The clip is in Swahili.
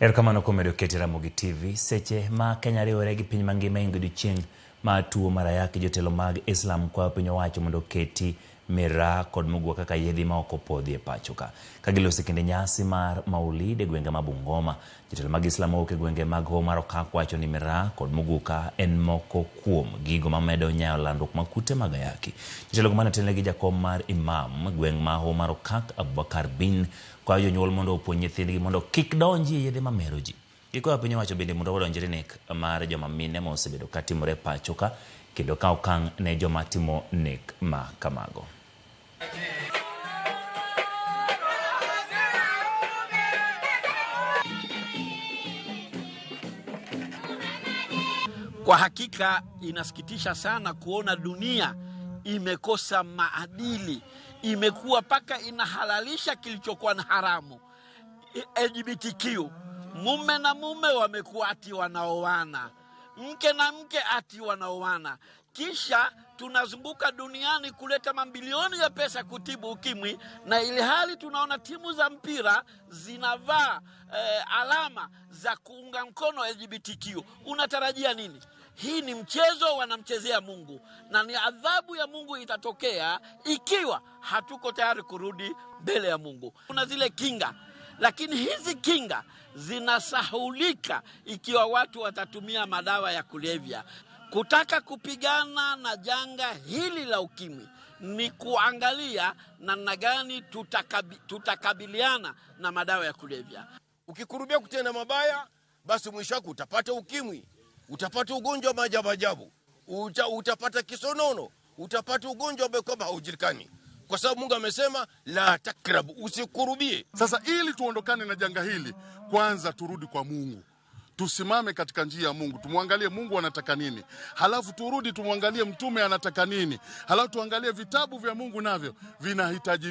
Erokamano kuom medo keto Ramogi TV. Seche ma Kenya riwore gi piny mangima e odiechieng' ma tuo mar ayaki, jotelo mag Islam kwayo piny owacho mondo keti miraa kod muguka kaka yedhi ma ok opodhi e pacho ka. Ka giloso kinde nyasi mar Maulid e gwenge ma Bungoma, jotelo mag Islam owuok e gwenge mag Hoho mar Okak wacho ni miraa kod muguka en moko kuom gigo mamedo nyayo landruok mag kute mag ayaki. Jotelo go manotene gi jakom mar Imam gweng' ma Hoho mar Okak, Abubakar Bin, kwayo jonyuol mondo opuonj nyithindgi mondo kik donji e yedhe ma mero ji. Gikwayo piny owacho bende mondo odonjre nek mar joma mine ma osebedo ka timore pacho ka, kendo kawo okang' ne joma timo nek ma kamago. Kwa hakika inasikitisha sana kuona dunia imekosa maadili, imekuwa paka inahalalisha kilichokuwa na haramu. LGBTQ, mume na mume wamekuwa ati wanaoana, mke na mke ati wanaoana. Kisha tunazunguka duniani kuleta mabilioni ya pesa kutibu ukimwi, na ili hali tunaona timu za mpira zinavaa alama za kuunga mkono LGBTQ. Unatarajia nini? Hii ni mchezo wanamchezea Mungu, na ni adhabu ya Mungu itatokea ikiwa hatuko tayari kurudi mbele ya Mungu. Kuna zile kinga, lakini hizi kinga zinasahulika ikiwa watu watatumia madawa ya kulevya. Kutaka kupigana na janga hili la ukimwi ni kuangalia namna gani tutakabiliana na madawa ya kulevya. Ukikurubia kutenda mabaya, basi mwisho wako utapata ukimwi, utapata ugonjwa wa maajabu, utapata kisonono, utapata ugonjwa ambao kwamba haujulikani. Kwa sababu Mungu amesema la takrabu, usikurubie. Sasa ili tuondokane na janga hili, kwanza turudi kwa Mungu. Tusimame katika njia ya Mungu, tumwangalie Mungu anataka nini. Halafu turudi tumwangalie mtume anataka nini. Halafu tuangalie vitabu vya Mungu navyo vinahitaji